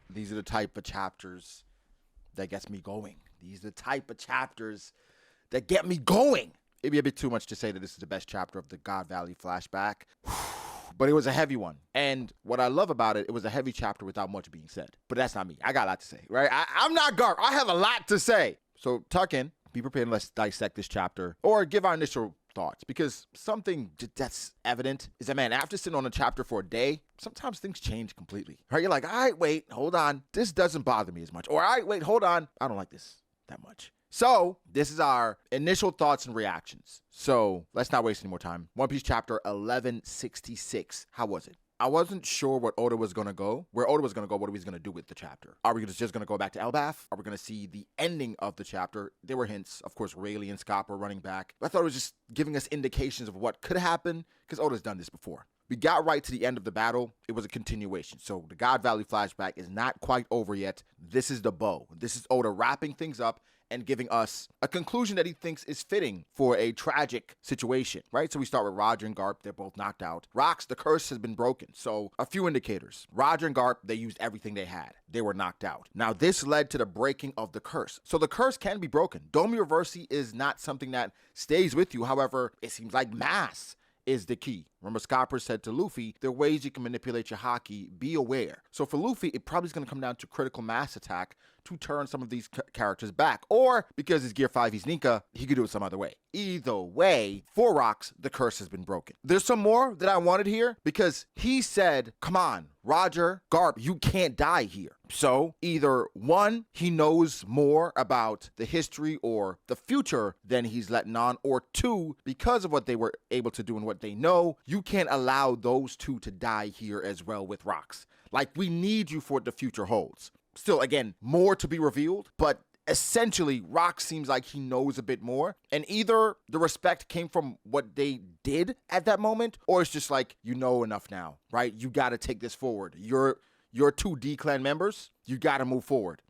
These are the type of chapters that gets me going. These are the type of chapters that get me going. It'd be a bit too much to say that this is the best chapter of the God Valley flashback, but it was a heavy one. And what I love about it, it was a heavy chapter without much being said. But that's not me. I got a lot to say, right? I'm not Garp. I have a lot to say. So tuck in, be prepared, and let's dissect this chapter or give our initial thoughts, because something that's evident is that, man, after sitting on a chapter for a day, sometimes things change completely, right? You're like, all right, wait, hold on. This doesn't bother me as much. Or all right, wait, hold on. I don't like this that much. So this is our initial thoughts and reactions. So let's not waste any more time. One Piece chapter 1166. How was it? I wasn't sure where Oda was going to go, what he was going to do with the chapter. Are we just going to go back to Elbaf? Are we going to see the ending of the chapter? There were hints. Of course, Rayleigh and Scott were running back. I thought it was just giving us indications of what could happen, because Oda's done this before. We got right to the end of the battle. It was a continuation. So the God Valley flashback is not quite over yet. This is the bow. This is Oda wrapping things up and giving us a conclusion that he thinks is fitting for a tragic situation, right? So we start with Roger and Garp. They're both knocked out. Rocks, the curse has been broken. So a few indicators. Roger and Garp, they used everything they had. They were knocked out. Now this led to the breaking of the curse. So the curse can be broken. Domi Reversi is not something that stays with you. However, it seems like mass is the key. Remember, Scopper said to Luffy, there are ways you can manipulate your haki, be aware. So for Luffy, it probably is going to come down to critical mass attack to turn some of these characters back. Or, because he's Gear 5, he's Nika, he could do it some other way. Either way, for Rocks, the curse has been broken. There's some more that I wanted here, because he said, come on, Roger, Garp, you can't die here. So, either one, he knows more about the history or the future than he's letting on, or two, because of what they were able to do and what they know, you can't allow those two to die here as well with Rocks. Like, we need you for what the future holds. Still, again, more to be revealed, but essentially, Rock seems like he knows a bit more, and either the respect came from what they did at that moment, or it's just like, you know enough now, right? You got to take this forward. You're two D-Clan members. You got to move forward.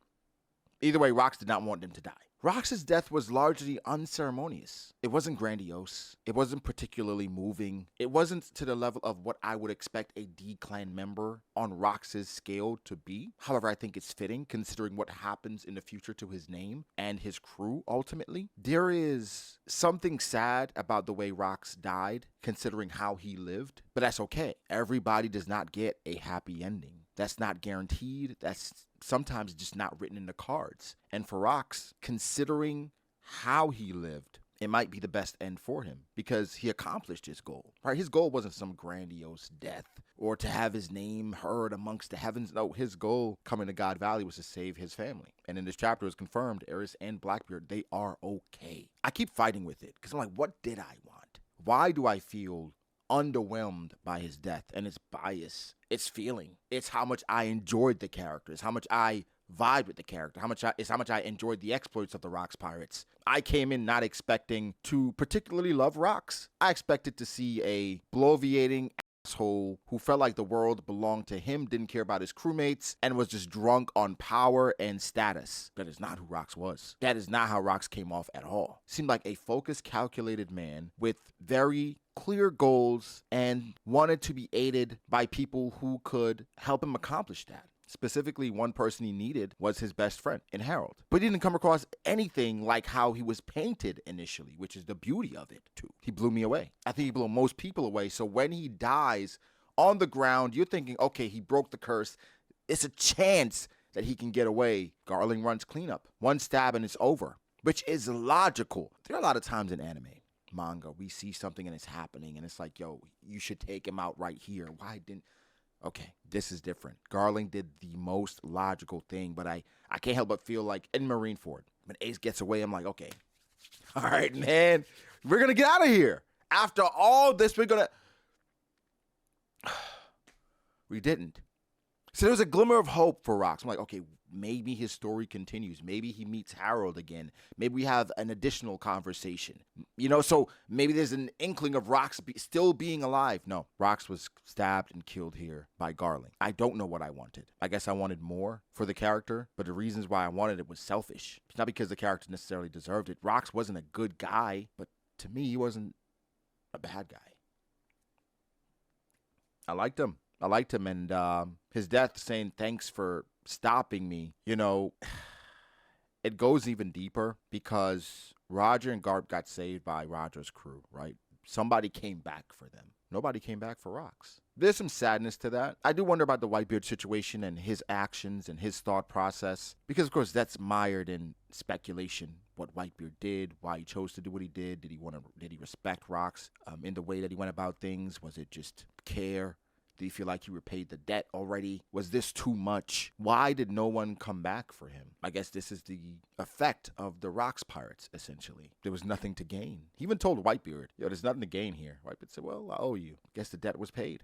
Either way, Rocks did not want them to die. Rox's death was largely unceremonious. It wasn't grandiose. It wasn't particularly moving. It wasn't to the level of what I would expect a D-Clan member on Rox's scale to be. However, I think it's fitting considering what happens in the future to his name and his crew ultimately. There is something sad about the way Rox died considering how he lived, but that's okay. Everybody does not get a happy ending. That's not guaranteed. That's sometimes just not written in the cards. And for Rox, considering how he lived, it might be the best end for him because he accomplished his goal. Right? His goal wasn't some grandiose death or to have his name heard amongst the heavens. No, his goal coming to God Valley was to save his family. And in this chapter, it's confirmed Eris and Blackbeard, they are okay. I keep fighting with it because I'm like, what did I want? Why do I feel underwhelmed by his death? And it's bias. It's feeling. It's how much I enjoyed the characters, how much I vibe with the character, how much I enjoyed the exploits of the Rocks Pirates. I came in not expecting to particularly love Rocks. I expected to see a bloviating asshole who felt like the world belonged to him, didn't care about his crewmates, and was just drunk on power and status. That is not who Rocks was. That is not how Rocks came off at all. Seemed like a focused, calculated man with very clear goals and wanted to be aided by people who could help him accomplish that. Specifically, one person he needed was his best friend in Harold. But he didn't come across anything like how he was painted initially, which is the beauty of it, too. He blew me away. I think he blew most people away. So when he dies on the ground, you're thinking, okay, he broke the curse. It's a chance that he can get away. Garling runs cleanup. One stab and it's over, which is logical. There are a lot of times in anime, manga, we see something and it's happening and it's like, yo, you should take him out right here. Why didn't... Okay, this is different. Garling did the most logical thing, but I can't help but feel like in Marineford, when Ace gets away, I'm like, okay, all right, man, we're going to get out of here. After all this, we're going to... We didn't. So there was a glimmer of hope for Rocks. I'm like, okay, maybe his story continues. Maybe he meets Harold again. Maybe we have an additional conversation. You know, so maybe there's an inkling of Rocks still being alive. No, Rocks was stabbed and killed here by Garling. I don't know what I wanted. I guess I wanted more for the character, but the reasons why I wanted it was selfish. It's not because the character necessarily deserved it. Rocks wasn't a good guy, but to me, he wasn't a bad guy. I liked him. I liked him, and his death saying thanks for stopping me, it goes even deeper because Roger and Garp got saved by Roger's crew, right? Somebody came back for them. Nobody came back for Rocks. There's some sadness to that. I do wonder about the Whitebeard situation and his actions and his thought process, because of course that's mired in speculation. What Whitebeard did, why he chose to do what he did. Did he respect Rocks in the way that he went about things? Was it just care? Did he feel like he repaid the debt already? Was this too much? Why did no one come back for him? I guess this is the effect of the Rocks pirates, essentially. There was nothing to gain. He even told Whitebeard, there's nothing to gain here. Whitebeard said, well, I owe you. Guess the debt was paid.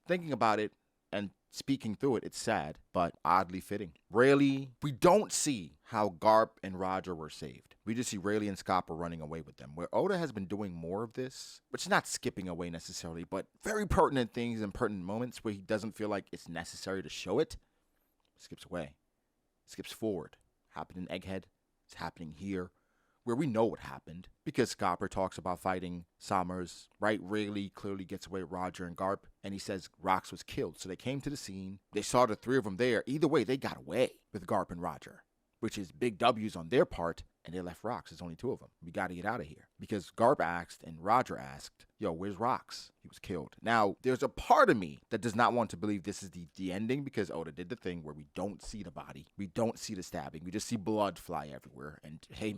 Thinking about it and speaking through it, it's sad, but oddly fitting. Rayleigh, we don't see how Garp and Roger were saved. We just see Rayleigh and Scopper running away with them, where Oda has been doing more of this, which is not skipping away necessarily, but very pertinent things and pertinent moments where he doesn't feel like it's necessary to show it. Skips away. Skips forward. Happened in Egghead. It's happening here, where we know what happened, because Scopper talks about fighting Summers, right? Rayleigh clearly gets away with Roger and Garp, and he says Rocks was killed. So they came to the scene. They saw the three of them there. Either way, they got away with Garp and Roger, which is big W's on their part, and they left Rocks. There's only two of them. We got to get out of here. Because Garp asked and Roger asked, where's Rocks? He was killed. Now, there's a part of me that does not want to believe this is the ending, because Oda did the thing where we don't see the body. We don't see the stabbing. We just see blood fly everywhere. And hey,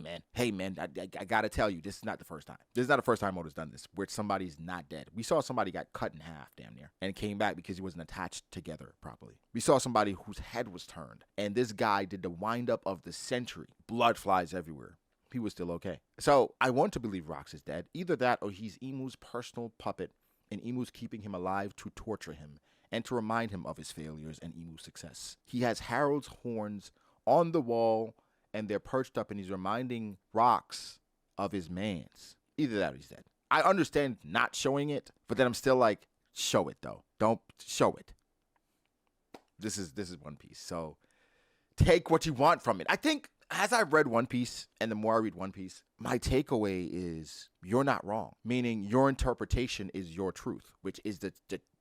man, I got to tell you, this is not the first time. This is not the first time Oda's done this, where somebody's not dead. We saw somebody got cut in half, damn near, and came back because he wasn't attached together properly. We saw somebody whose head was turned, and this guy did the wind-up of the century. Blood flies everywhere. He was still okay. So I want to believe Rocks is dead. Either that or he's Imu's personal puppet, and Imu's keeping him alive to torture him and to remind him of his failures and Imu's success. He has Harold's horns on the wall, and they're perched up, and he's reminding Rocks of his mans. Either that or he's dead. I understand not showing it, but then I'm still like, show it though. Don't show it. This is One Piece. So take what you want from it. I think as I've read One Piece, and the more I read One Piece, my takeaway is you're not wrong. Meaning your interpretation is your truth, which is the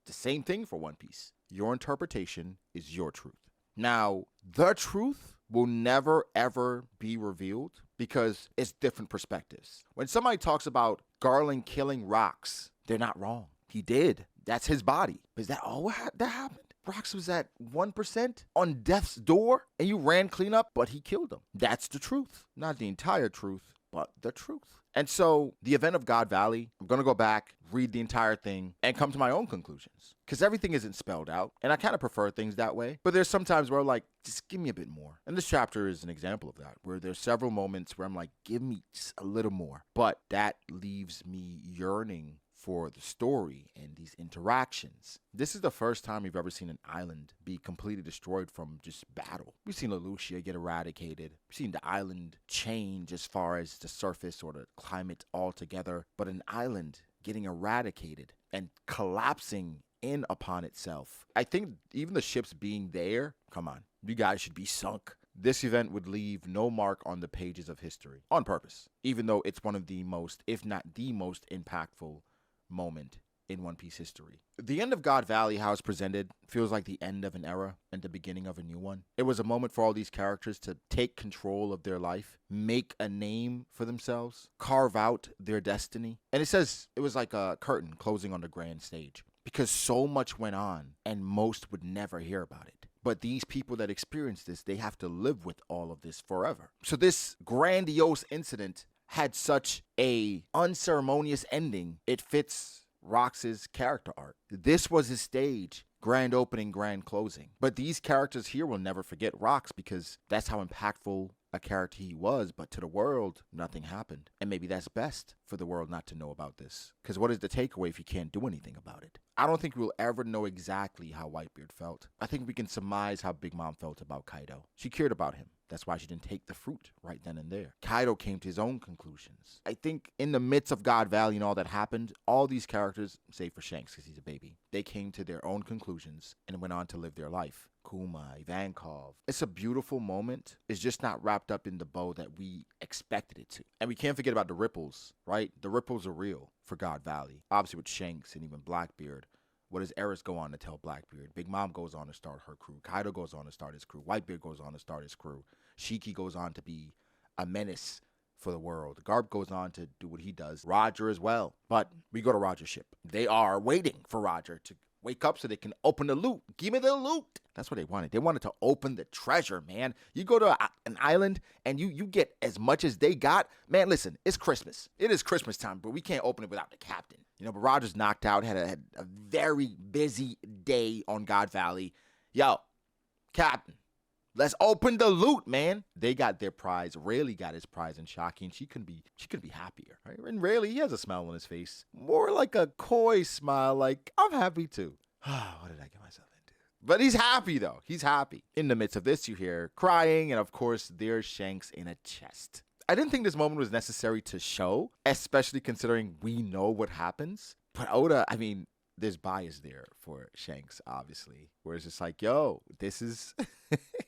same thing for One Piece. Your interpretation is your truth. Now, the truth will never, ever be revealed because it's different perspectives. When somebody talks about Garland killing Rocks, they're not wrong. He did. That's his body. Is that all that happened? Rocks was at 1% on death's door, and you ran cleanup, but he killed him. That's the truth. Not the entire truth, but the truth. And so, the event of God Valley, I'm going to go back, read the entire thing, and come to my own conclusions. Because everything isn't spelled out, and I kind of prefer things that way. But there's some times where I'm like, just give me a bit more. And this chapter is an example of that, where there's several moments where I'm like, give me just a little more. But that leaves me yearning for the story and these interactions. This is the first time we've ever seen an island be completely destroyed from just battle. We've seen Lelouchia get eradicated. We've seen the island change as far as the surface or the climate altogether. But an island getting eradicated and collapsing in upon itself. I think even the ships being there, come on, you guys should be sunk. This event would leave no mark on the pages of history on purpose, even though it's one of the most, if not the most impactful moment in One Piece history. The end of God Valley, how it's presented, feels like the end of an era and the beginning of a new one. It was a moment for all these characters to take control of their life, make a name for themselves, carve out their destiny. And it says it was like a curtain closing on the grand stage because so much went on and most would never hear about it. But these people that experience this, they have to live with all of this forever. So this grandiose incident had such a unceremonious ending, it fits Rocks' character arc. This was his stage, grand opening, grand closing. But these characters here will never forget Rocks because that's how impactful a character he was. But to the world, nothing happened. And maybe that's best for the world not to know about this. Because what is the takeaway if you can't do anything about it? I don't think we'll ever know exactly how Whitebeard felt. I think we can surmise how Big Mom felt about Kaido. She cared about him. That's why she didn't take the fruit right then and there. Kaido came to his own conclusions. I think in the midst of God Valley and all that happened, all these characters, save for Shanks because he's a baby, they came to their own conclusions and went on to live their life. Kuma, Ivankov. It's a beautiful moment. It's just not wrapped up in the bow that we expected it to. And we can't forget about the ripples, right? The ripples are real for God Valley. Obviously with Shanks and even Blackbeard What does Eris go on to tell Blackbeard? Big Mom goes on to start her crew. Kaido goes on to start his crew. Whitebeard goes on to start his crew. Shiki goes on to be a menace for the world. Garp goes on to do what he does. Roger as well. But we go to Roger's ship. They are waiting for Roger to wake up so they can open the loot. Give me the loot. That's what they wanted. They wanted to open the treasure, man. You go to an island and you get as much as they got. Man, listen, it's Christmas. It is Christmas time, but we can't open it without the captain. You know, but Roger's knocked out, had a very busy day on God Valley. Yo, captain, let's open the loot, man. They got their prize. Rayleigh got his prize in Shocky, and she couldn't be happier. Right? And Rayleigh, he has a smile on his face. More like a coy smile, like, I'm happy too. What did I get myself into? But he's happy, though. He's happy. In the midst of this, you hear crying, and of course, there's Shanks in a chest. I didn't think this moment was necessary to show, especially considering we know what happens. But Oda, I mean, there's bias there for Shanks, obviously, where it's just like, yo, this is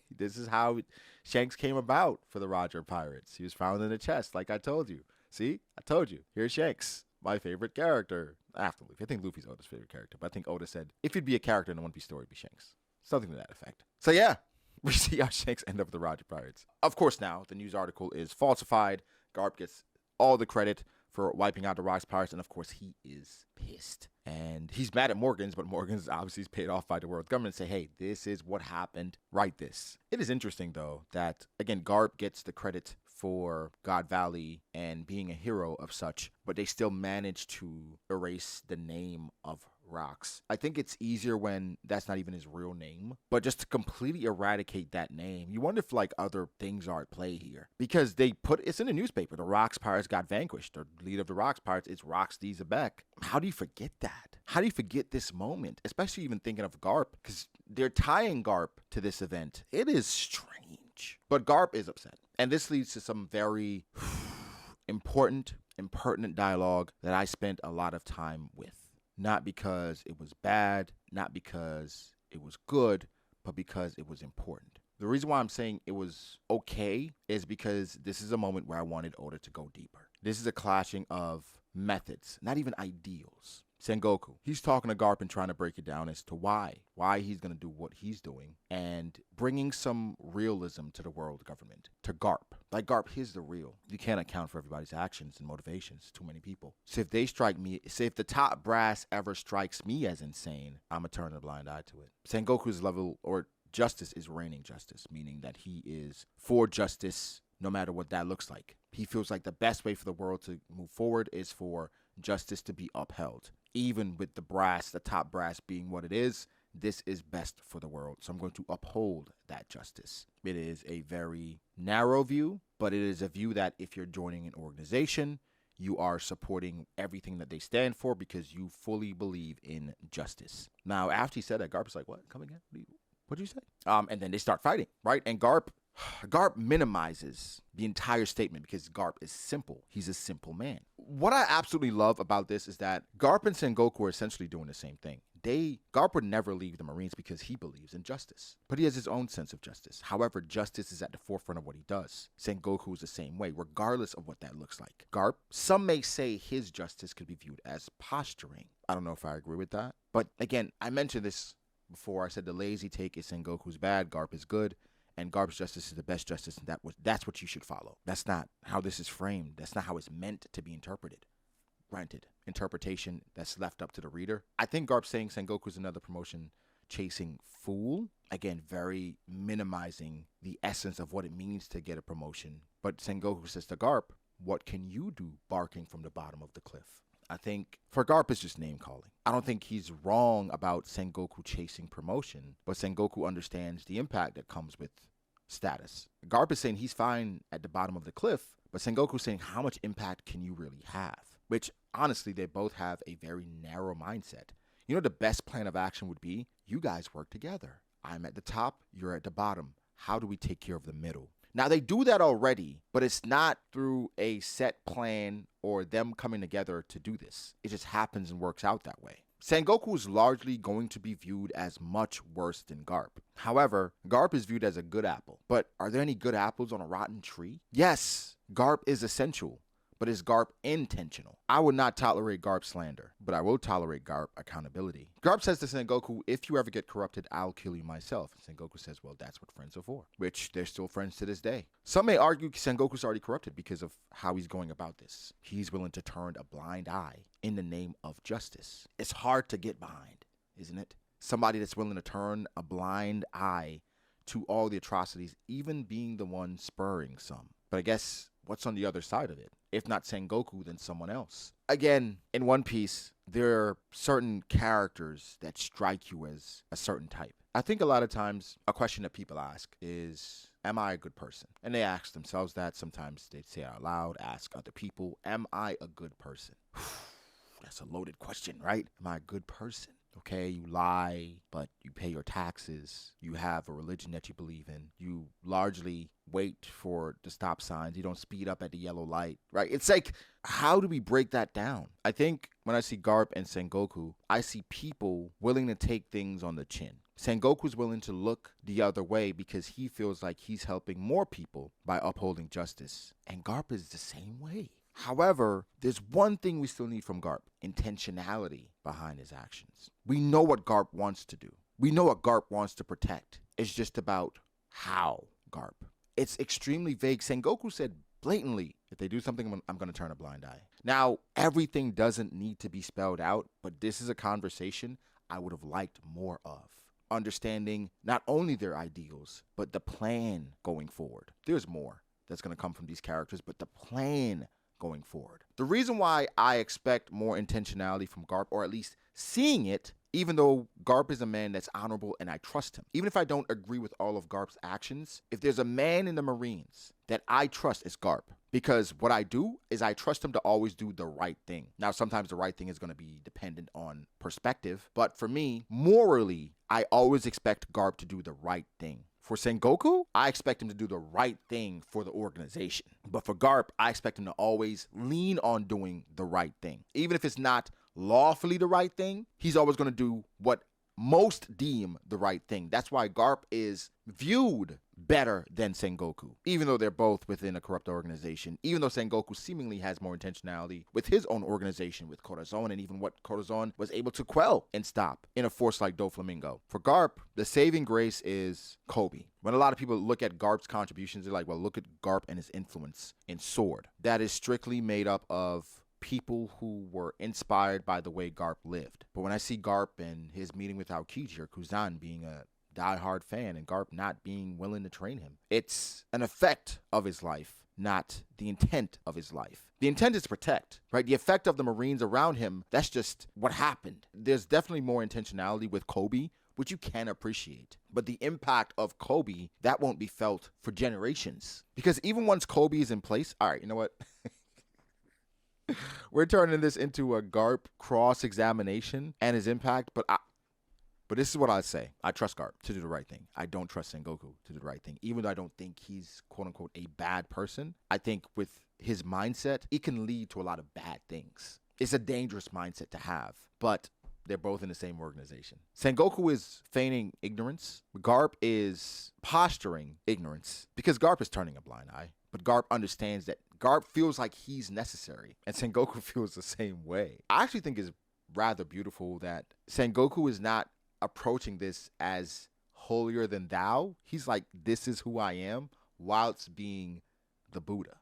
this is how Shanks came about for the Roger Pirates. He was found in a chest, like I told you. See, I told you. Here's Shanks, my favorite character. After Luffy. I think Luffy's Oda's favorite character, but I think Oda said, if he'd be a character in a One Piece story, it'd be Shanks. Something to that effect. So yeah, we see how Shanks end up with the Roger Pirates. Of course now, the news article is falsified. Garp gets all the credit for wiping out the Rocks Pirates, and of course he is pissed. And he's mad at Morgans, but Morgans obviously is paid off by the world government and say, hey, this is what happened. Write this. It is interesting, though, that, again, Garp gets the credit for God Valley and being a hero of such, but they still manage to erase the name of Rocks. I think it's easier when that's not even his real name, but just to completely eradicate that name, you wonder if like other things are at play here, because they put it's in the newspaper. The Rocks Pirates got vanquished. The leader of the Rocks Pirates is Rocks D. Zebek. How do you forget that? How do you forget this moment? Especially even thinking of Garp, because they're tying Garp to this event. It is strange, but Garp is upset, and this leads to some very important and pertinent dialogue that I spent a lot of time with. Not because it was bad, not because it was good, but because it was important. The reason why I'm saying it was okay is because this is a moment where I wanted Oda to go deeper. This is a clashing of methods, not even ideals. Sengoku, he's talking to Garp and trying to break it down as to why he's going to do what he's doing, and bringing some realism to the world government, to Garp. Like, Garp, here's the real. You can't account for everybody's actions and motivations. Too many people. So if they strike me, say if the top brass ever strikes me as insane, I'm going to turn a blind eye to it. Sengoku's level or justice is reigning justice, meaning that he is for justice no matter what that looks like. He feels like the best way for the world to move forward is for justice to be upheld. Even with the top brass being what it is, this is best for the world. So I'm going to uphold that justice. It is a very narrow view, but it is a view that if you're joining an organization, you are supporting everything that they stand for because you fully believe in justice. Now, after he said that, Garp is like, what? Come again? What did you say? And then they start fighting, right? And Garp minimizes the entire statement because Garp is simple. He's a simple man. What I absolutely love about this is that Garp and Sengoku are essentially doing the same thing. Garp would never leave the Marines because he believes in justice, but he has his own sense of justice. However, justice is at the forefront of what he does. Sengoku is the same way, regardless of what that looks like. Garp, some may say his justice could be viewed as posturing. I don't know if I agree with that, but again, I mentioned this before. I said the lazy take is Sengoku's bad, Garp is good. And Garp's justice is the best justice, and that's what you should follow. That's not how this is framed. That's not how it's meant to be interpreted. Granted, interpretation that's left up to the reader. I think Garp saying Sengoku's another promotion-chasing fool, again, very minimizing the essence of what it means to get a promotion. But Sengoku says to Garp, what can you do barking from the bottom of the cliff? I think for Garp, it's just name calling. I don't think he's wrong about Sengoku chasing promotion, but Sengoku understands the impact that comes with status. Garp is saying he's fine at the bottom of the cliff, but Sengoku's saying how much impact can you really have? Which, honestly, they both have a very narrow mindset. You know, the best plan of action would be, you guys work together. I'm at the top, you're at the bottom. How do we take care of the middle? Now, they do that already, but it's not through a set plan or them coming together to do this. It just happens and works out that way. Sengoku is largely going to be viewed as much worse than Garp. However, Garp is viewed as a good apple. But are there any good apples on a rotten tree? Yes, Garp is essential. but is Garp intentional? I would not tolerate Garp slander, but I will tolerate Garp accountability. Garp says to Sengoku, if you ever get corrupted, I'll kill you myself. And Sengoku says, well, that's what friends are for, which they're still friends to this day. Some may argue Sengoku's already corrupted because of how he's going about this. He's willing to turn a blind eye in the name of justice. It's hard to get behind, isn't it? Somebody that's willing to turn a blind eye to all the atrocities, even being the one spurring some. But I guess what's on the other side of it? If not Sengoku, then someone else. Again, in One Piece, there are certain characters that strike you as a certain type. I think a lot of times a question that people ask is, am I a good person? And they ask themselves that. Sometimes they say it out loud, ask other people, am I a good person? That's a loaded question, right? Am I a good person? Okay, you lie, but you pay your taxes. You have a religion that you believe in. You largely wait for the stop signs. You don't speed up at the yellow light, right? It's like, how do we break that down? I think when I see Garp and Sengoku, I see people willing to take things on the chin. Sengoku's willing to look the other way because he feels like he's helping more people by upholding justice. And Garp is the same way. However, there's one thing we still need from Garp: intentionality behind his actions. We know what Garp wants to do. We know what Garp wants to protect. It's just about how Garp. It's extremely vague. Sengoku said blatantly, if they do something, I'm going to turn a blind eye. Now, everything doesn't need to be spelled out, but this is a conversation I would have liked more of. Understanding not only their ideals, but the plan going forward. There's more that's going to come from these characters, but the plan going forward. The reason why I expect more intentionality from Garp, or at least seeing it, even though Garp is a man that's honorable and I trust him, even if I don't agree with all of Garp's actions, if there's a man in the Marines that I trust, it's Garp. Because what I do is I trust him to always do the right thing. Now, sometimes the right thing is going to be dependent on perspective, but for me, morally, I always expect Garp to do the right thing. For Sengoku, I expect him to do the right thing for the organization. But for Garp, I expect him to always lean on doing the right thing. Even if it's not lawfully the right thing, he's always going to do what most deem the right thing. That's why Garp is viewed better than Sengoku, even though they're both within a corrupt organization, even though Sengoku seemingly has more intentionality with his own organization, with Corazon, and even what Corazon was able to quell and stop in a force like Doflamingo. For Garp, the saving grace is Kobe. When a lot of people look at Garp's contributions, they're like, well, look at Garp and his influence in Sword. That is strictly made up of people who were inspired by the way Garp lived. But when I see Garp and his meeting with Aokiji or Kuzan being a diehard fan and Garp not being willing to train him, it's an effect of his life, not the intent of his life. The intent is to protect, right? The effect of the Marines around him, that's just what happened. There's definitely more intentionality with Kobe, which you can appreciate. But the impact of Kobe, that won't be felt for generations. Because even once Kobe is in place, all right, you know what? We're turning this into a Garp cross-examination and his impact, but this is what I say. I trust Garp to do the right thing. I don't trust Sengoku to do the right thing. Even though I don't think he's, quote-unquote, a bad person, I think with his mindset, it can lead to a lot of bad things. It's a dangerous mindset to have, but they're both in the same organization. Sengoku is feigning ignorance. Garp is posturing ignorance because Garp is turning a blind eye. But Garp understands that Garp feels like he's necessary, and Sengoku feels the same way. I actually think it's rather beautiful that Sengoku is not approaching this as holier than thou. He's like, this is who I am, whilst being the Buddha.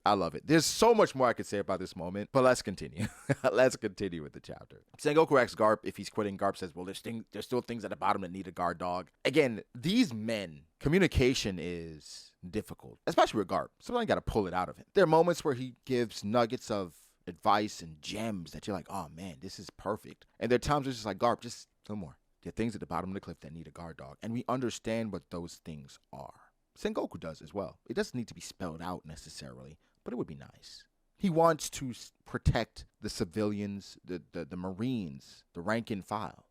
I love it. There's so much more I could say about this moment, but let's continue. Let's continue with the chapter. Sengoku asks Garp if he's quitting. Garp says, well, there's still things at the bottom that need a guard dog. Again, these men, communication is difficult, especially with Garp. Sometimes you got to pull it out of him. There are moments where he gives nuggets of advice and gems that you're like, oh man, this is perfect. And there are times where it's just like, Garp, just some more. There are things at the bottom of the cliff that need a guard dog. And we understand what those things are. Sengoku does as well. It doesn't need to be spelled out necessarily, but it would be nice. He wants to protect the civilians, the Marines, the rank and file.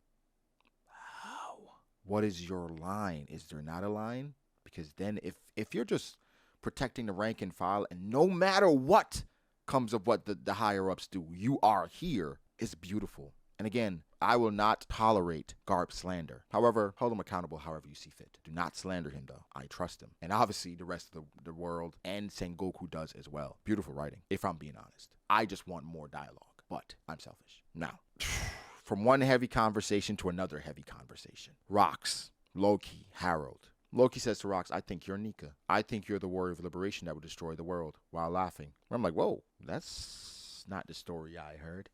How? What is your line? Is there not a line? Because then if you're just protecting the rank and file and no matter what comes of what the higher ups do, you are here, it's beautiful. And again, I will not tolerate Garp slander. However, hold him accountable however you see fit. Do not slander him, though. I trust him. And obviously, the rest of the world and Sengoku does as well. Beautiful writing, if I'm being honest. I just want more dialogue, but I'm selfish. Now, from one heavy conversation to another heavy conversation. Rocks, Loki, Harold. Loki says to Rocks, I think you're Nika. I think you're the warrior of liberation that will destroy the world, while laughing. I'm like, whoa, that's not the story I heard.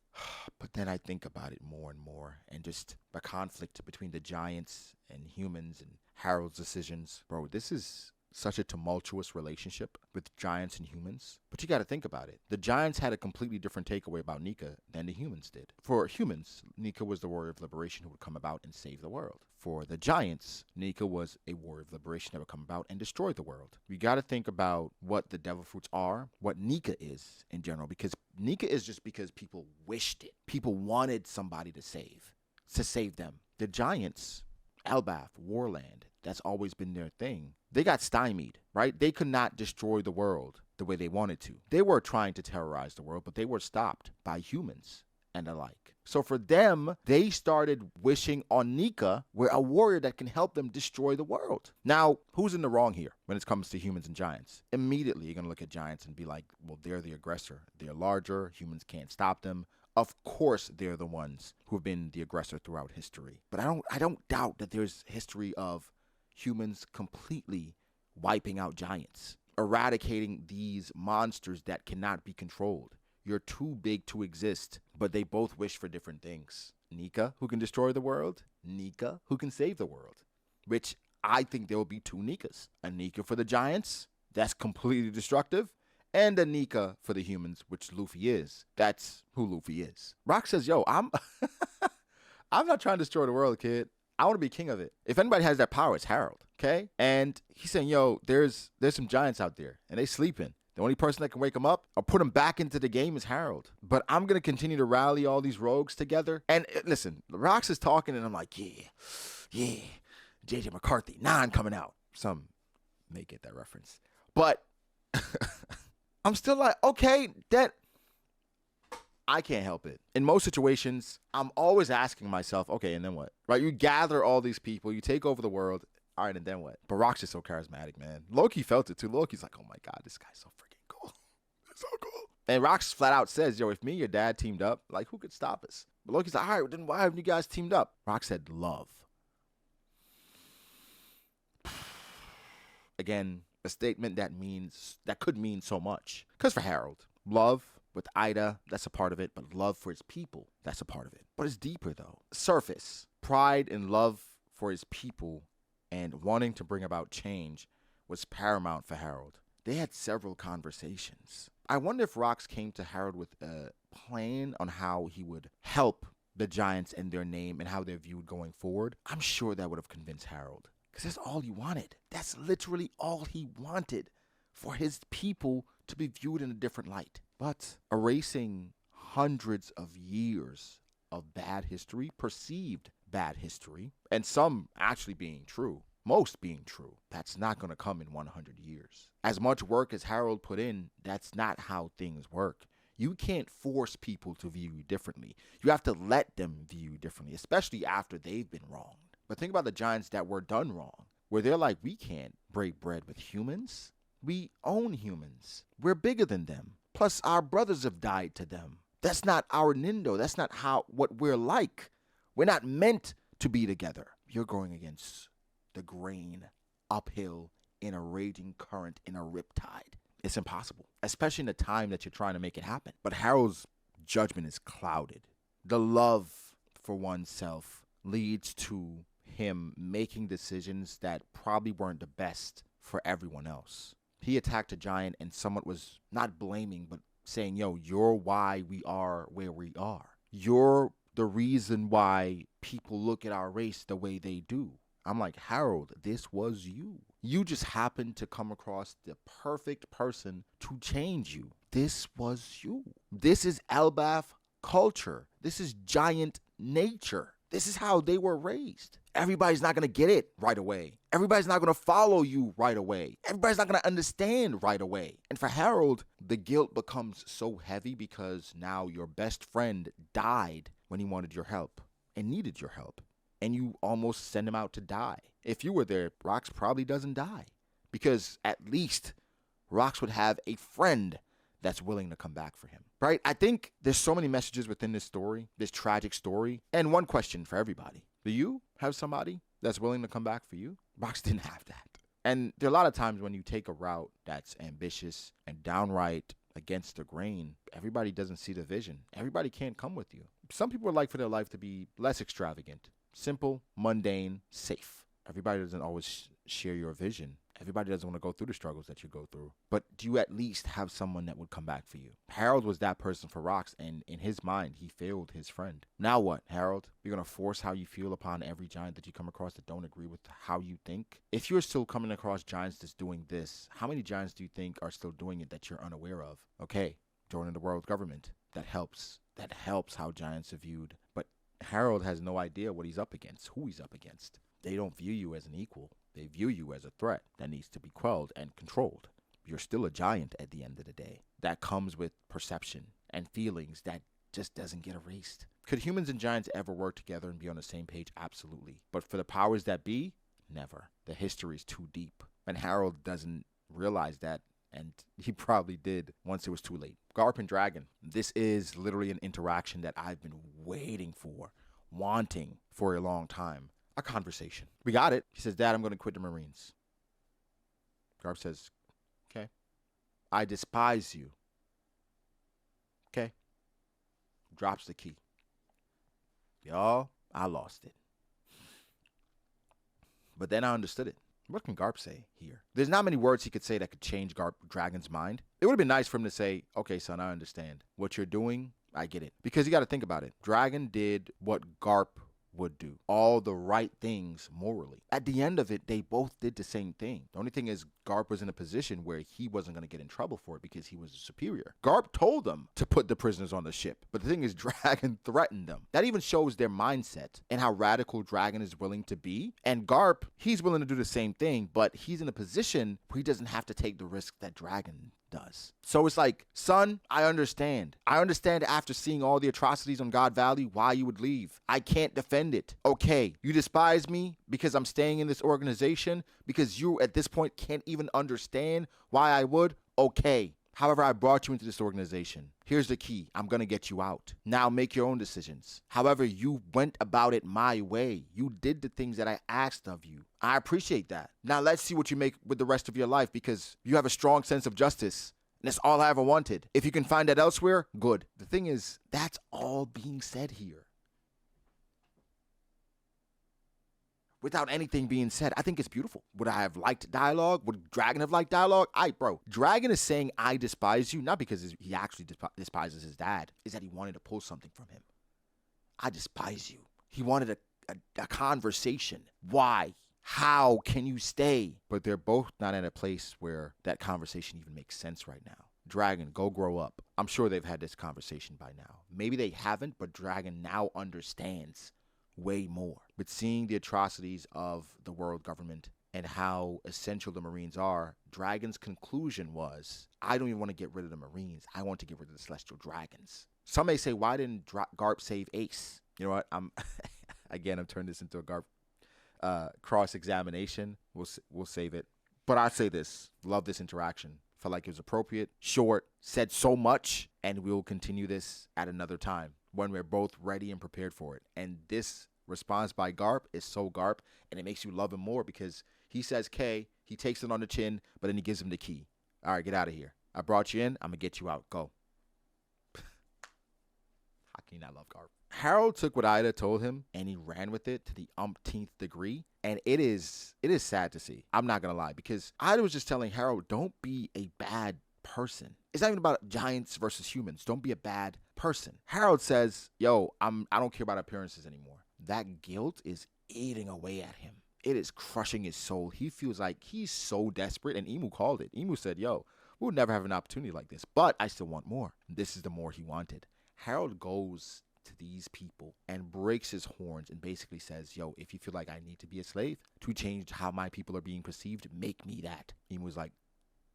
But then I think about it more and more, and just the conflict between the giants and humans and Harold's decisions. Bro, this is such a tumultuous relationship with giants and humans. But you got to think about it. The giants had a completely different takeaway about Nika than the humans did. For humans, Nika was the warrior of liberation who would come about and save the world. For the giants, Nika was a warrior of liberation that would come about and destroy the world. We got to think about what the devil fruits are, what Nika is in general, because Nika is just because people wished it. People wanted somebody to save them. The giants, Elbaf, Warland, that's always been their thing. They got stymied, right? They could not destroy the world the way they wanted to. They were trying to terrorize the world, but they were stopped by humans and the like. So for them, they started wishing on Nika, where a warrior that can help them destroy the world. Now, who's in the wrong here when it comes to humans and giants? Immediately, you're going to look at giants and be like, well, they're the aggressor. They're larger. Humans can't stop them. Of course, they're the ones who have been the aggressor throughout history. But I don't doubt that there's history of humans completely wiping out giants, eradicating these monsters that cannot be controlled. You're too big to exist, but they both wish for different things. Nika, who can destroy the world, Nika, who can save the world, which I think there will be two Nikas. A Nika for the giants, that's completely destructive, and a Nika for the humans, which Luffy is. That's who Luffy is. Rock says, yo, I'm not trying to destroy the world, kid. I want to be king of it. If anybody has that power, it's Harold, okay? And he's saying, yo, there's some giants out there, and they sleeping. The only person that can wake them up or put them back into the game is Harold. But I'm going to continue to rally all these rogues together. And listen, Rox is talking, and I'm like, yeah, J.J. McCarthy, 9 coming out. Some may get that reference. But I'm still like, okay, that I can't help it. In most situations, I'm always asking myself, okay, and then what? Right? You gather all these people, you take over the world. All right, and then what? But Rock's just so charismatic, man. Loki felt it too. Loki's like, oh my God, this guy's so freaking cool. It's so cool. And Rock's flat out says, yo, if me and your dad teamed up, like, who could stop us? But Loki's like, all right, then why haven't you guys teamed up? Rock said, love. Again, a statement that could mean so much. Because for Harold, love with Ida, that's a part of it. But love for his people, that's a part of it. But it's deeper, though. Surface, pride and love for his people and wanting to bring about change was paramount for Harold. They had several conversations. I wonder if Rox came to Harold with a plan on how he would help the Giants and their name and how they're viewed going forward. I'm sure that would have convinced Harold, because that's all he wanted. That's literally all he wanted, for his people to be viewed in a different light. But erasing hundreds of years of bad history, perceived bad history, and some actually being true, most being true, that's not going to come in 100 years. As much work as Harold put in, that's not how things work. You can't force people to view you differently. You have to let them view you differently, especially after they've been wronged. But think about the Giants that were done wrong, where they're like, we can't break bread with humans. We own humans. We're bigger than them. Plus, our brothers have died to them. That's not our Nindo. That's not what we're like. We're not meant to be together. You're going against the grain, uphill, in a raging current, in a riptide. It's impossible, especially in the time that you're trying to make it happen. But Harold's judgment is clouded. The love for oneself leads to him making decisions that probably weren't the best for everyone else. He attacked a giant and someone was not blaming, but saying, yo, you're why we are where we are. You're the reason why people look at our race the way they do. I'm like, Harold, this was you. You just happened to come across the perfect person to change you. This was you. This is Elbaf culture. This is giant nature. This is how they were raised. Everybody's not going to get it right away. Everybody's not going to follow you right away. Everybody's not going to understand right away. And for Harold, the guilt becomes so heavy because now your best friend died when he wanted your help. and needed your help. And you almost send him out to die. If you were there, Rox probably doesn't die. Because at least Rox would have a friend that's willing to come back for him. Right? I think there's so many messages within this story, this tragic story. And one question for everybody. Do you have somebody that's willing to come back for you? Rox didn't have that. And there are a lot of times when you take a route that's ambitious and downright against the grain, everybody doesn't see the vision. Everybody can't come with you. Some people would like for their life to be less extravagant, simple, mundane, safe. Everybody doesn't always share your vision. Everybody doesn't want to go through the struggles that you go through. But do you at least have someone that would come back for you? Harold was that person for Rox, and in his mind, he failed his friend. Now what, Harold? You're going to force how you feel upon every giant that you come across that don't agree with how you think? If you're still coming across giants that's doing this, how many giants do you think are still doing it that you're unaware of? Okay, joining the world government. That helps. That helps how giants are viewed. But Harold has no idea what he's up against, who he's up against. They don't view you as an equal. They view you as a threat that needs to be quelled and controlled. You're still a giant at the end of the day. That comes with perception and feelings that just doesn't get erased. Could humans and giants ever work together and be on the same page? Absolutely. But for the powers that be, never. The history is too deep. And Harold doesn't realize that, and he probably did once it was too late. Garp and Dragon. This is literally an interaction that I've been waiting for, wanting for a long time. A conversation. We got it. He says, Dad, I'm going to quit the Marines. Garp says, okay. I despise you. Okay. Drops the key. Y'all, I lost it. But then I understood it. What can Garp say here? There's not many words he could say that could change Garp Dragon's mind. It would have been nice for him to say, okay, son, I understand. What you're doing, I get it. Because you got to think about it. Dragon did what Garp would do. All the right things morally. At the end of it, they both did the same thing. The only thing is Garp was in a position where he wasn't going to get in trouble for it because he was a superior. Garp told them to put the prisoners on the ship. But the thing is, Dragon threatened them. That even shows their mindset and how radical Dragon is willing to be. And Garp, he's willing to do the same thing, but he's in a position where he doesn't have to take the risk that Dragon does. So it's like, son, I understand. I understand after seeing all the atrocities on God Valley why you would leave. I can't defend it. Okay, you despise me because I'm staying in this organization, because you at this point can't even understand why I would. Okay. However, I brought you into this organization. Here's the key. I'm going to get you out. Now make your own decisions. However, you went about it my way. You did the things that I asked of you. I appreciate that. Now let's see what you make with the rest of your life, because you have a strong sense of justice. And that's all I ever wanted. If you can find that elsewhere, good. The thing is, that's all being said here. Without anything being said, I think it's beautiful. Would I have liked dialogue? Would Dragon have liked dialogue? Bro, Dragon is saying, I despise you, not because he actually despises his dad. Is that he wanted to pull something from him. I despise you. He wanted a conversation. Why? How can you stay? But they're both not in a place where that conversation even makes sense right now. Dragon, go grow up. I'm sure they've had this conversation by now. Maybe they haven't, but Dragon now understands way more. But seeing the atrocities of the world government and how essential the Marines are, Dragon's conclusion was, I don't even want to get rid of the Marines. I want to get rid of the Celestial Dragons. Some may say, why didn't Garp save Ace? You know what? I'm turning this into a Garp cross-examination. We'll save it. But I say this. Love this interaction. Felt like it was appropriate, short, said so much, and we'll continue this at another time when we're both ready and prepared for it. And this response by Garp is so Garp, and it makes you love him more because he says K, he takes it on the chin, but then he gives him the key. All right, get out of here. I brought you in. I'm going to get you out. Go. How can you not love Garp? Harold took what Ida told him, and he ran with it to the umpteenth degree. And it is sad to see. I'm not going to lie, because Ida was just telling Harold, don't be a bad person. It's not even about giants versus humans. Don't be a bad person. Harold says, yo, I don't care about appearances anymore. That guilt is eating away at him. It is crushing his soul. He feels like he's so desperate. And Emu called it. Emu said, yo, we'll never have an opportunity like this, but I still want more. This is the more he wanted. Harold goes to these people and breaks his horns and basically says, yo, if you feel like I need to be a slave to change how my people are being perceived, make me that. Emu was like,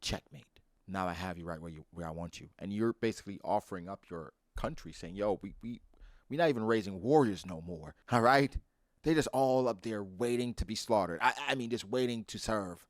checkmate. Now I have you right where I want you. And you're basically offering up your country saying, yo, We're not even raising warriors no more. All right? They're just all up there waiting to be slaughtered. I mean, just waiting to serve.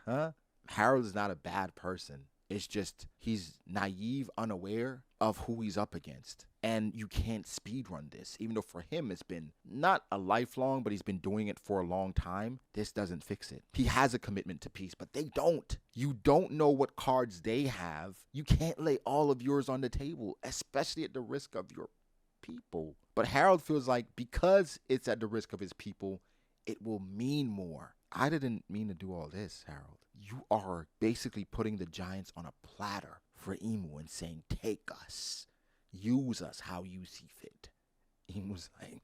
Huh? Harold is not a bad person. It's just he's naive, unaware of who he's up against. And you can't speedrun this. Even though for him it's been not a lifelong, but he's been doing it for a long time. This doesn't fix it. He has a commitment to peace, but they don't. You don't know what cards they have. You can't lay all of yours on the table, especially at the risk of your people. But Harold feels like because it's at the risk of his people, it will mean more. I didn't mean to do all this, Harold. You are basically putting the Giants on a platter for Emu and saying, take us. Use us how you see fit. Emu's like,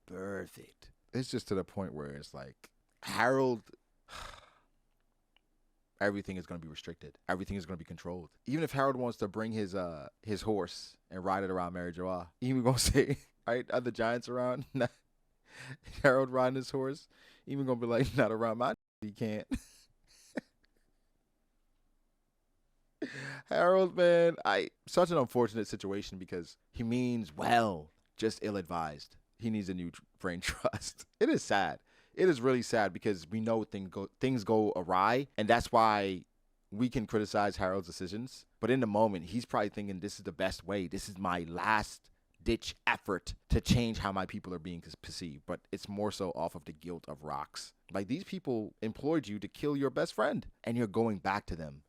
perfect. It's just to the point where it's like, Harold, everything is going to be restricted. Everything is going to be controlled. Even if Harold wants to bring his horse and ride it around Mary Joa, Emu going to say, all right, are the Giants around? Harold riding his horse? Emu going to be like, not around my he can't. Harold, man, such an unfortunate situation because he means well, just ill-advised. He needs a new brain trust. It is sad. It is really sad because we know things go awry, and that's why we can criticize Harold's decisions. But in the moment, he's probably thinking this is the best way. This is my last-ditch effort to change how my people are being perceived. But it's more so off of the guilt of rocks. Like, these people employed you to kill your best friend, and you're going back to them.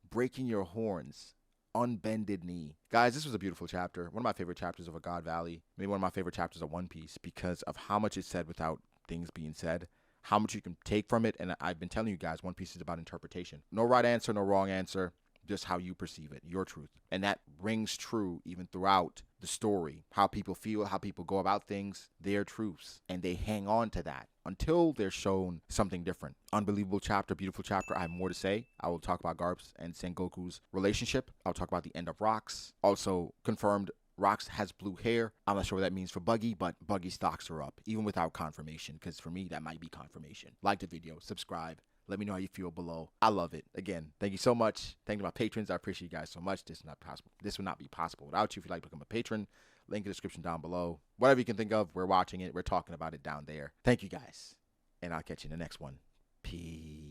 Breaking your horns, unbended knee. Guys, this was a beautiful chapter. One of my favorite chapters of A God Valley. Maybe one of my favorite chapters of One Piece because of how much is said without things being said. How much you can take from it. And I've been telling you guys, One Piece is about interpretation. No right answer, no wrong answer. Just how you perceive it, your truth. And that rings true even throughout the story. How people feel, how people go about things, their truths. And they hang on to that until they're shown something different. Unbelievable chapter, beautiful chapter. I have more to say. I will talk about Garp's and Sengoku's relationship. I'll talk about the end of Rocks. Also confirmed Rocks has blue hair. I'm not sure what that means for Buggy, but Buggy's stocks are up, even without confirmation, because for me, that might be confirmation. Like the video, subscribe. Let me know how you feel below. I love it. Again, thank you so much. Thank you to my patrons. I appreciate you guys so much. This is not possible. This would not be possible without you. If you'd like to become a patron, link in the description down below. Whatever you can think of, we're watching it. We're talking about it down there. Thank you guys. And I'll catch you in the next one. Peace.